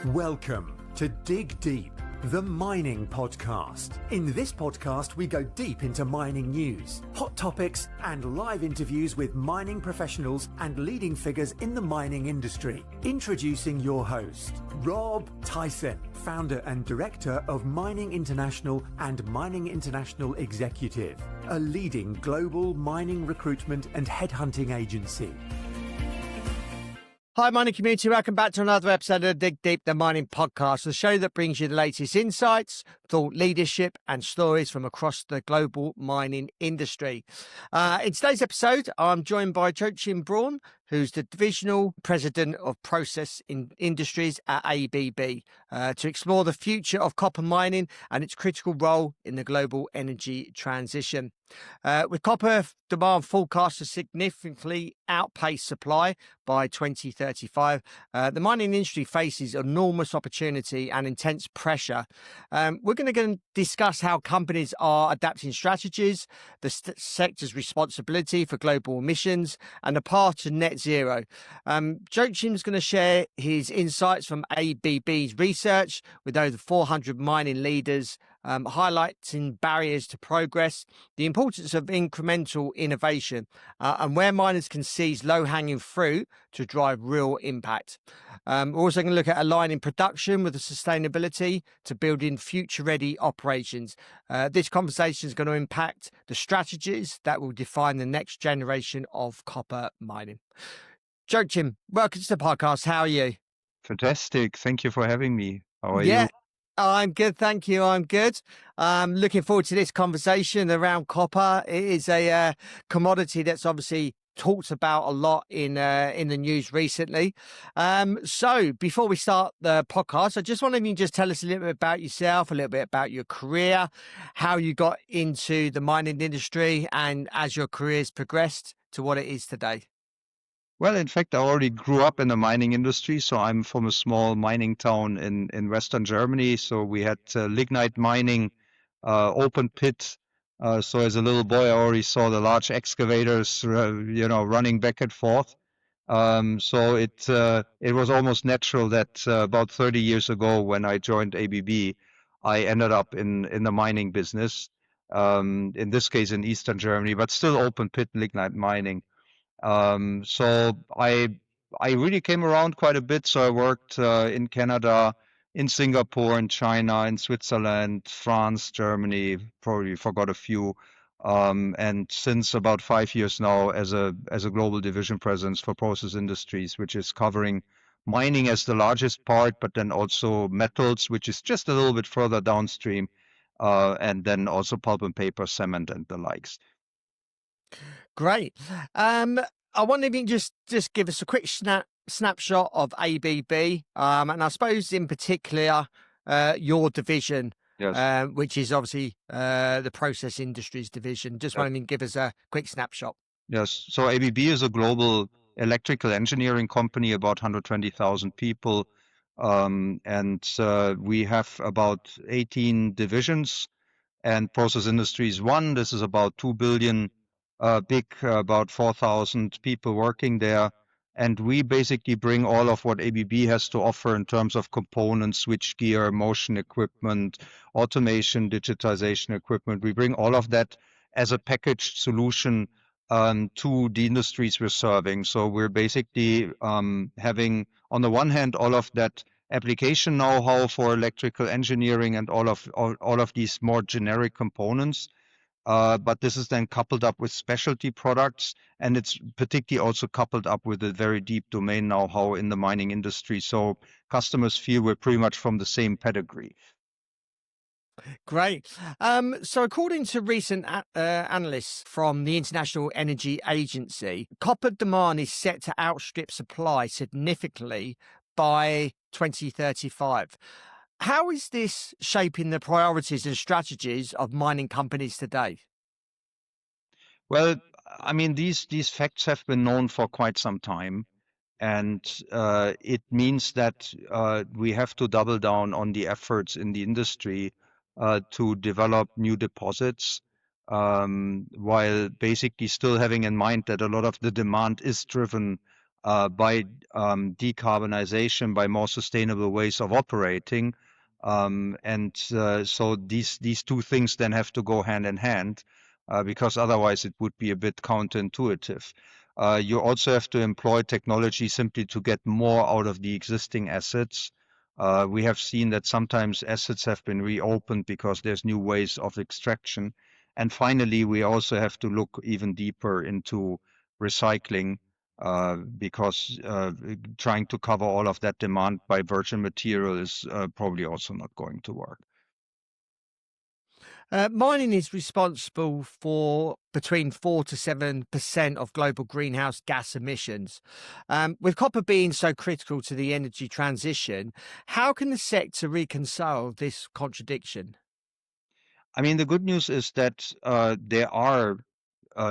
Welcome to Dig Deep, the mining podcast. In this podcast, we go deep into mining news, hot topics, and live interviews with mining professionals and leading figures in the mining industry. Introducing your host, Rob Tyson, founder and director of Mining International and Mining International Executive, a leading global mining recruitment and headhunting agency. Hi, mining community. Welcome back to another episode of Dig Deep, the mining podcast, the show that brings you the latest insights, thought leadership, and stories from across the global mining industry. In today's episode, I'm joined by Joachim Braun, who's the Divisional President of Process Industries at ABB, to explore the future of copper mining and its critical role in the global energy transition. With copper demand forecast to significantly outpace supply by 2035, the mining industry faces enormous opportunity and intense pressure. We're going to discuss how companies are adapting strategies, the sector's responsibility for global emissions, and the path to net zero. Joachim's going to share his insights from ABB's research with over 400 mining leaders, highlighting barriers to progress, the importance of incremental innovation, and where miners can seize low-hanging fruit to drive real impact. We're also going to look at aligning production with the sustainability to building future-ready operations. This conversation is going to impact the strategies that will define the next generation of copper mining. Joachim, welcome to the podcast. How are you? Fantastic. Thank you for having me. How are you? I'm good, thank you. I'm good. Looking forward to this conversation around copper. It is a commodity that's obviously talked about a lot in the news recently. So before we start the podcast, I just wanted you to just tell us a little bit about yourself, a little bit about your career, how you got into the mining industry, and as your career's progressed to what it is today. Well, in fact, I already grew up in the mining industry. So I'm from a small mining town in Western Germany. So we had lignite mining, open pit. So as a little boy, I already saw the large excavators, running back and forth. So it was almost natural that about 30 years ago, when I joined ABB, I ended up in the mining business. In this case, in Eastern Germany, but still open pit lignite mining. So I really came around quite a bit. So I worked in Canada, in Singapore, in China, in Switzerland, France, Germany. Probably forgot a few. And since about 5 years now, as a global division presence for process industries, which is covering mining as the largest part, but then also metals, which is just a little bit further downstream, and then also pulp and paper, cement, and the likes. Great. I wonder if you can just give us a quick snapshot of ABB, and I suppose in particular your division, Yes. which is obviously the process industries division. Just wondering if you can give us a quick snapshot. Yes. So ABB is a global electrical engineering company, about 120,000 people. And we have about 18 divisions, and process industries one. This is about 2 billion big, about 4,000 people working there. And we basically bring all of what ABB has to offer in terms of components, switchgear, motion equipment, automation, digitization equipment. We bring all of that as a packaged solution to the industries we're serving. So we're basically having, on the one hand, all of that application know-how for electrical engineering and all of these more generic components. But this is then coupled up with specialty products, and it's particularly also coupled up with a very deep domain know-how in the mining industry. So customers feel we're pretty much from the same pedigree. Great. So according to recent analysts from the International Energy Agency, copper demand is set to outstrip supply significantly by 2035. How is this shaping the priorities and strategies of mining companies today? Well, I mean, these facts have been known for quite some time, and it means that we have to double down on the efforts in the industry to develop new deposits, while basically still having in mind that a lot of the demand is driven by decarbonization, by more sustainable ways of operating. So these two things then have to go hand in hand, because otherwise it would be a bit counterintuitive. You also have to employ technology simply to get more out of the existing assets. We have seen that sometimes assets have been reopened because there's new ways of extraction. And finally, we also have to look even deeper into recycling, because trying to cover all of that demand by virgin material is probably also not going to work. Mining is responsible for between 4 to 7% of global greenhouse gas emissions. With copper being so critical to the energy transition, how can the sector reconcile this contradiction? I mean, the good news is that there are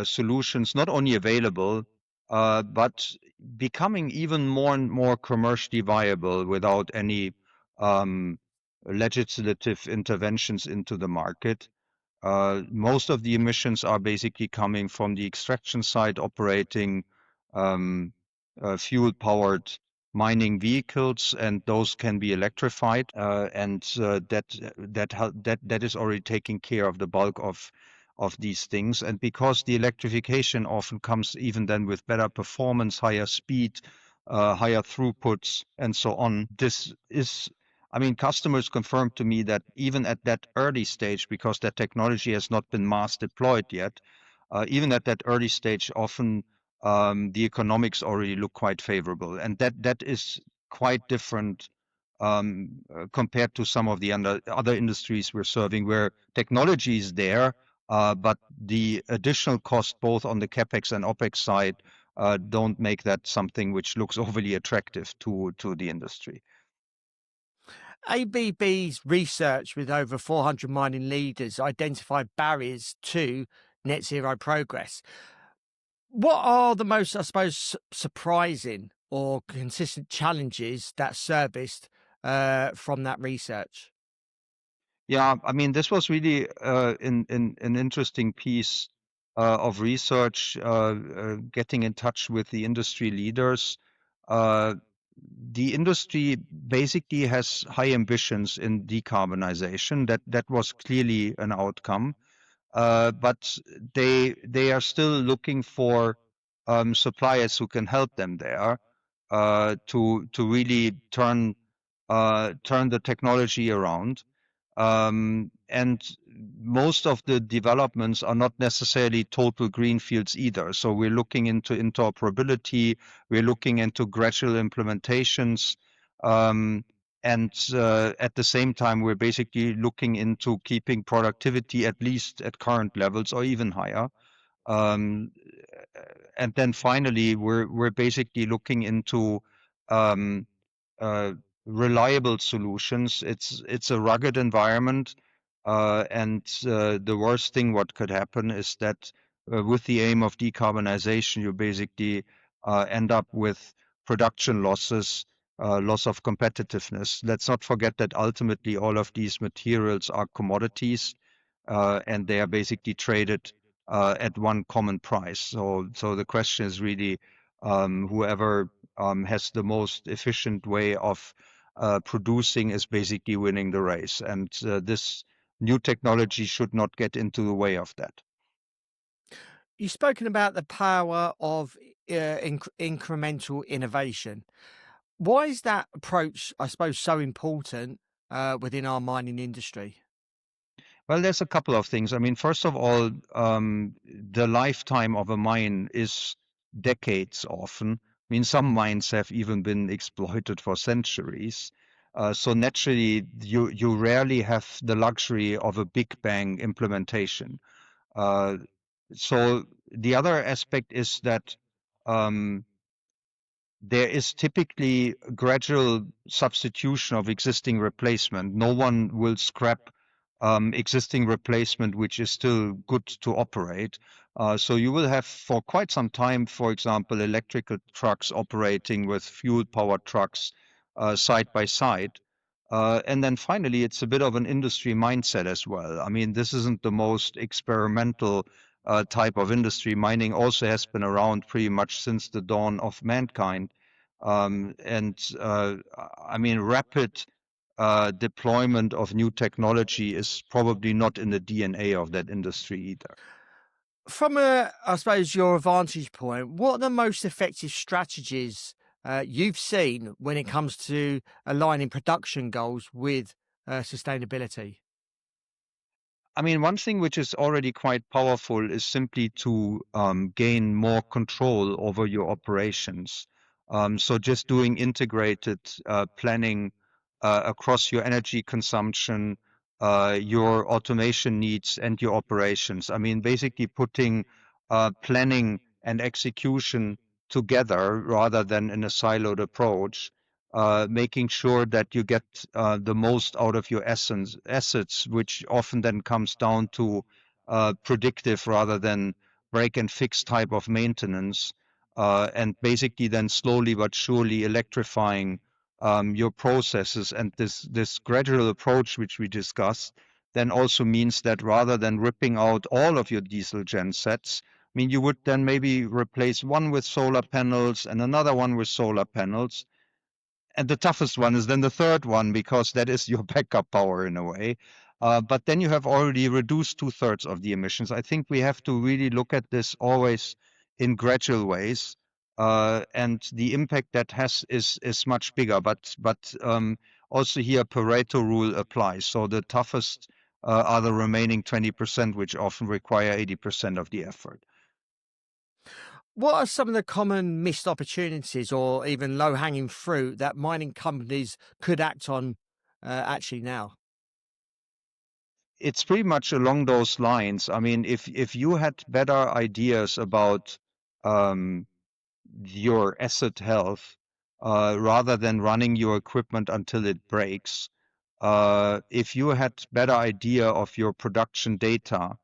solutions not only available, but becoming even more and more commercially viable without any um, legislative interventions into the market. Most of the emissions are basically coming from the extraction side, operating um, fuel-powered mining vehicles, and those can be electrified, and that is already taking care of the bulk of these things. And because the electrification often comes even then with better performance, higher speed, higher throughputs, and so on, this is, I mean, customers confirmed to me that even at that early stage, because that technology has not been mass deployed yet, even at that early stage, often the economics already look quite favorable, and that is quite different compared to some of the other industries we're serving, where technology is there, but the additional cost, both on the capex and opex side, don't make that something which looks overly attractive to the industry. ABB's research with over 400 mining leaders identified barriers to net zero progress. What are the most, I suppose, surprising or consistent challenges that surfaced from that research? Yeah, I mean, this was really in an interesting piece of research, getting in touch with the industry leaders. Uh, the industry basically has high ambitions in decarbonization. That was clearly an outcome, but they are still looking for suppliers who can help them there, to really turn the technology around. And most of the developments are not necessarily total greenfields either. So we're looking into interoperability, we're looking into gradual implementations, and at the same time, we're basically looking into keeping productivity at least at current levels or even higher. Um, and then finally, we're basically looking into um, uh, reliable solutions. It's a rugged environment, and the worst thing what could happen is that with the aim of decarbonization, you basically end up with production losses, loss of competitiveness. Let's not forget that ultimately all of these materials are commodities, and they are basically traded at one common price. So the question is really whoever has the most efficient way of producing is basically winning the race. And this new technology should not get into the way of that. You've spoken about the power of incremental innovation. Why is that approach, I suppose, so important within our mining industry? Well, there's a couple of things. I mean, first of all, the lifetime of a mine is decades often. I mean, some mines have even been exploited for centuries. So naturally, you rarely have the luxury of a big bang implementation. Uh, so the other aspect is that um, there is typically gradual substitution of existing replacement. No one will scrap existing replacement, which is still good to operate. So you will have for quite some time, for example, electrical trucks operating with fuel-powered trucks side by side. And then finally, it's a bit of an industry mindset as well. I mean, this isn't the most experimental type of industry. Mining also has been around pretty much since the dawn of mankind. I mean, rapid deployment of new technology is probably not in the DNA of that industry either. From I suppose, your vantage point, what are the most effective strategies you've seen when it comes to aligning production goals with sustainability? I mean, one thing which is already quite powerful is simply to gain more control over your operations. So just doing integrated planning across your energy consumption, your automation needs, and your operations. I mean, basically putting planning and execution together rather than in a siloed approach, making sure that you get the most out of your assets, which often then comes down to predictive rather than break and fix type of maintenance, and basically then slowly but surely electrifying your processes. And this gradual approach, which we discussed, then also means that rather than ripping out all of your diesel gen sets, I mean, you would then maybe replace one with solar panels and another one with solar panels, and the toughest one is then the third one, because that is your backup power in a way. But then you have already reduced 2/3 of the emissions. I think we have to really look at this always in gradual ways, and the impact that has is much bigger. But also here Pareto rule applies. So the toughest are the remaining 20%, which often require 80% of the effort. What are some of the common missed opportunities or even low hanging fruit that mining companies could act on actually now? It's pretty much along those lines. I mean, if you had better ideas about um, your asset health, rather than running your equipment until it breaks, if you had better idea of your production data,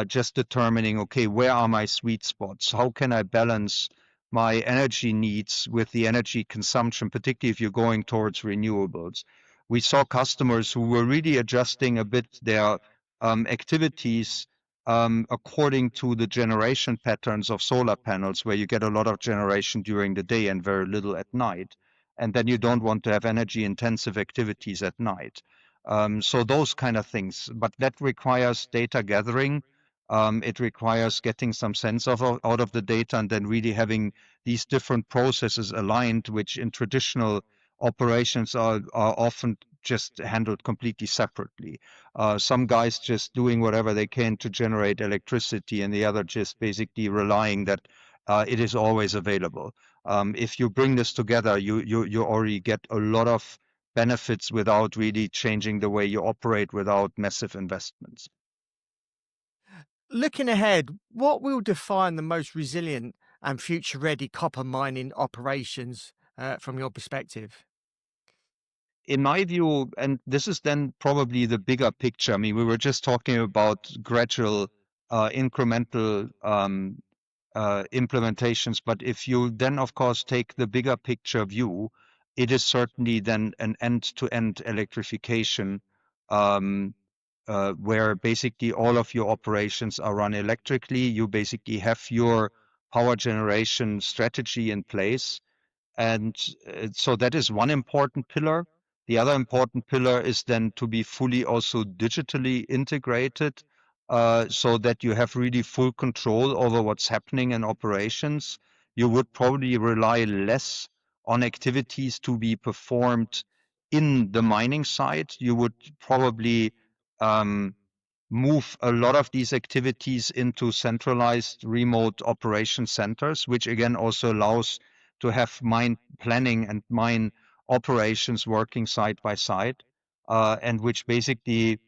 just determining, okay, where are my sweet spots? How can I balance my energy needs with the energy consumption, particularly if you're going towards renewables? We saw customers who were really adjusting a bit their activities according to the generation patterns of solar panels, where you get a lot of generation during the day and very little at night. And then you don't want to have energy intensive activities at night. So those kind of things, but that requires data gathering. It requires getting some sense out of the data, and then really having these different processes aligned, which in traditional operations are often just handled completely separately. Some guys just doing whatever they can to generate electricity, and the other just basically relying that it is always available. If you bring this together, you already get a lot of benefits without really changing the way you operate, without massive investments. Looking ahead, what will define the most resilient and future ready copper mining operations from your perspective? In my view, and this is then probably the bigger picture. I mean, we were just talking about gradual, incremental implementations, but if you then, of course, take the bigger picture view, it is certainly then an end-to-end electrification, where basically all of your operations are run electrically. You basically have your power generation strategy in place. And so that is one important pillar. The other important pillar is then to be fully also digitally integrated, so that you have really full control over what's happening in operations. You would probably rely less on activities to be performed in the mining site. You would probably um, move a lot of these activities into centralized remote operation centers, which again also allows to have mine planning and mine operations working side by side, and which basically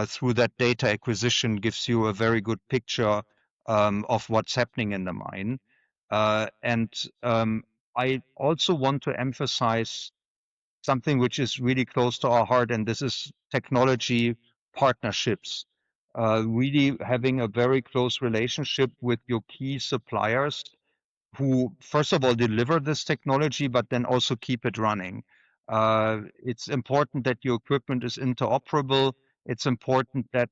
through that data acquisition gives you a very good picture of what's happening in the mine. And I also want to emphasize something which is really close to our heart, and this is technology partnerships. Really having a very close relationship with your key suppliers who, first of all, deliver this technology, but then also keep it running. It's important that your equipment is interoperable. It's important that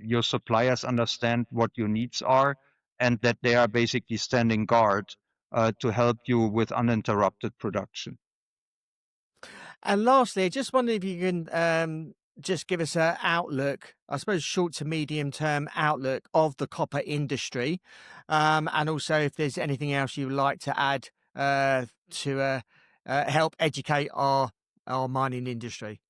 your suppliers understand what your needs are and that they are basically standing guard to help you with uninterrupted production. And lastly, I just wondered if you can just give us an outlook, I suppose, short to medium term outlook of the copper industry, and also if there's anything else you would like to add to help educate our mining industry.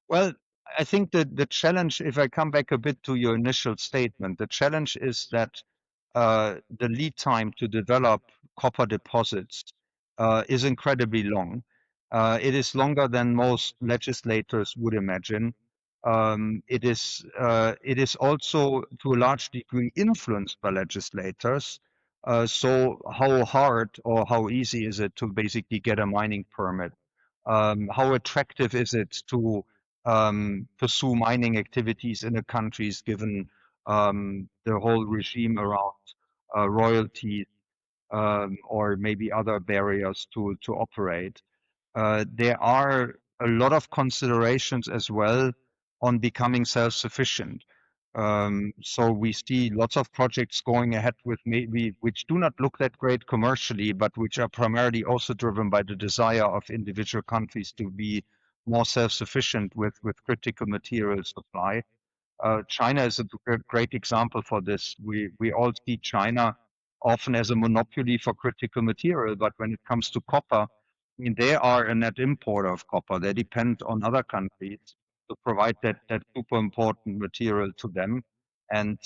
Well, I think that the challenge, if I come back a bit to your initial statement, the challenge is that the lead time to develop copper deposits is incredibly long. It is longer than most legislators would imagine. It is also to a large degree influenced by legislators. So how hard or how easy is it to basically get a mining permit? How attractive is it to pursue mining activities in the countries given the whole regime around royalties or maybe other barriers to operate. There are a lot of considerations as well on becoming self-sufficient. So we see lots of projects going ahead with maybe which do not look that great commercially, but which are primarily also driven by the desire of individual countries to be more self-sufficient with critical material supply. China is a great example for this. We all see China often as a monopoly for critical material, but when it comes to copper, I mean, they are a net importer of copper. They depend on other countries to provide that super important material to them. And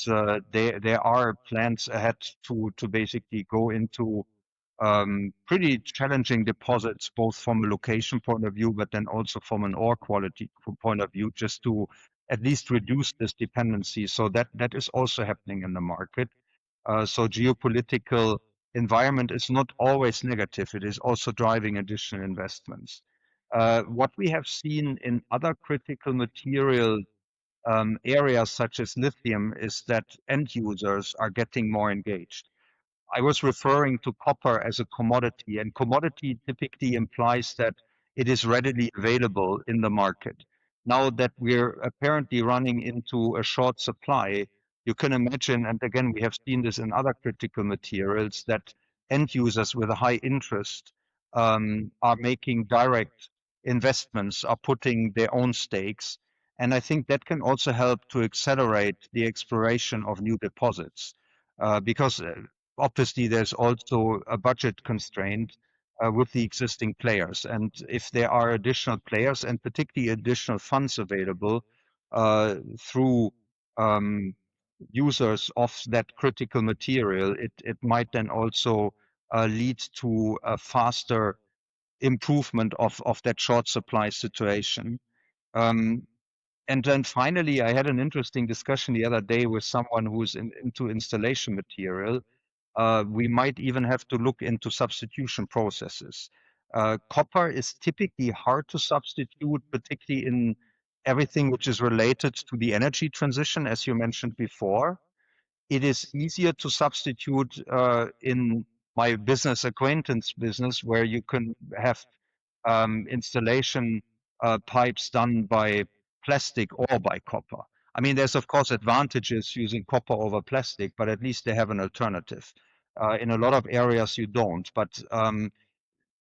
there are plans ahead to basically go into pretty challenging deposits, both from a location point of view, but then also from an ore quality point of view, just to at least reduce this dependency. So that is also happening in the market. So geopolitical environment is not always negative. It is also driving additional investments. What we have seen in other critical material areas such as lithium is that end users are getting more engaged. I was referring to copper as a commodity, and commodity typically implies that it is readily available in the market. Now that we're apparently running into a short supply, you can imagine, and again, we have seen this in other critical materials, that end users with a high interest are making direct investments, are putting their own stakes. And I think that can also help to accelerate the exploration of new deposits. Because obviously there's also a budget constraint with the existing players. And if there are additional players and particularly additional funds available through users of that critical material, it might then also lead to a faster improvement of that short supply situation. Um, and then finally, I had an interesting discussion the other day with someone who's into installation material. We might even have to look into substitution processes. Copper is typically hard to substitute, particularly in everything which is related to the energy transition, as you mentioned before. It is easier to substitute in my business acquaintance business, where you can have installation pipes done by plastic or by copper. I mean, there's of course advantages using copper over plastic, but at least they have an alternative. In a lot of areas, you don't. But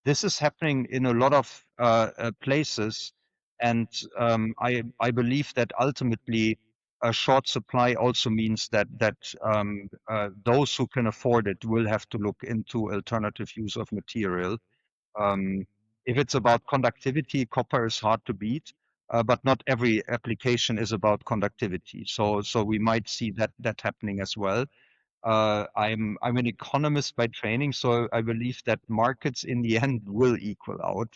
this is happening in a lot of places, and I believe that ultimately a short supply also means that those who can afford it will have to look into alternative use of material. Um, if it's about conductivity, copper is hard to beat, but not every application is about conductivity. So we might see that happening as well. I'm an economist by training, so I believe that markets in the end will equal out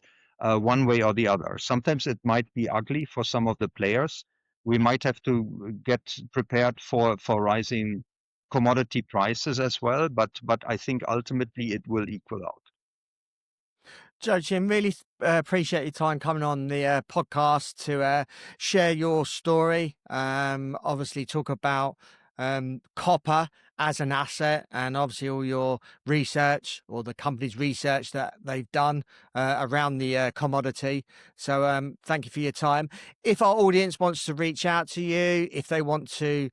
one way or the other. Sometimes it might be ugly for some of the players. We might have to get prepared for rising commodity prices as well, but I think ultimately it will equal out. Joachim, really appreciate your time coming on the podcast to share your story. Obviously, talk about copper as an asset, and obviously all your research, or the company's research that they've done around the commodity. So thank you for your time. If our audience wants to reach out to you, if they want to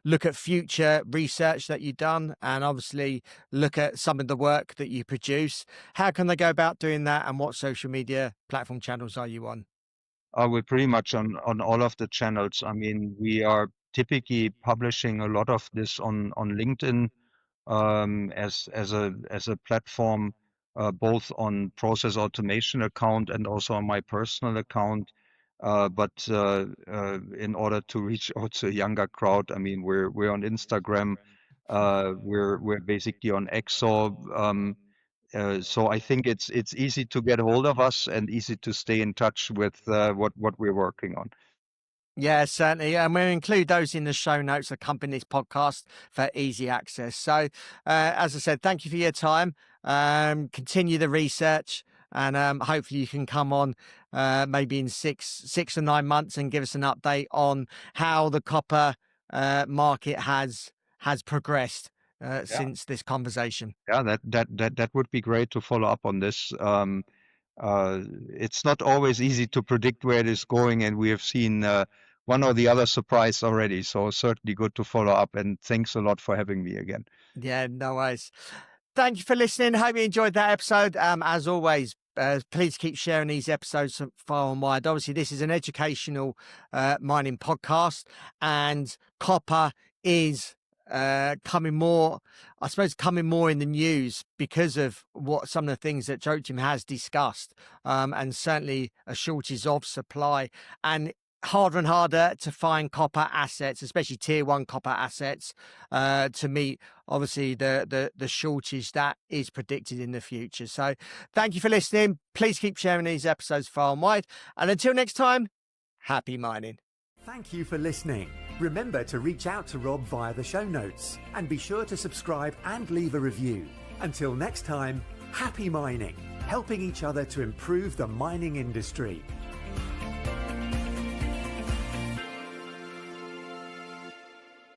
look at future research that you've done, and obviously look at some of the work that you produce, how can they go about doing that, and what social media platform channels are you on? We're pretty much on all of the channels. I mean, we are typically publishing a lot of this on LinkedIn, as a platform, both on process automation account and also on my personal account. But in order to reach out to a younger crowd, I mean, we're on Instagram. We're basically on Exo. So I think it's easy to get a hold of us and easy to stay in touch with what we're working on. Yeah, certainly. And we'll include those in the show notes accompanying this podcast for easy access. So, as I said, thank you for your time. Continue the research, and hopefully you can come on maybe in six or 9 months and give us an update on how the copper market has progressed since this conversation. Yeah, that would be great to follow up on this. It's not always easy to predict where it is going, and we have seen one or the other surprise already. So certainly good to follow up. And thanks a lot for having me again. Yeah, no worries. Thank you for listening. Hope you enjoyed that episode. As always, please keep sharing these episodes far and wide. Obviously, this is an educational mining podcast, and copper is coming more in the news because of what some of the things that Joachim has discussed, and certainly a shortage of supply, and harder and harder to find copper assets, especially tier one copper assets, to meet obviously the shortage that is predicted in the future. So thank you for listening. Please keep sharing these episodes far and wide, and until next time, happy mining. Thank you for listening. Remember to reach out to Rob via the show notes, and be sure to subscribe and leave a review. Until next time, happy mining, helping each other to improve the mining industry.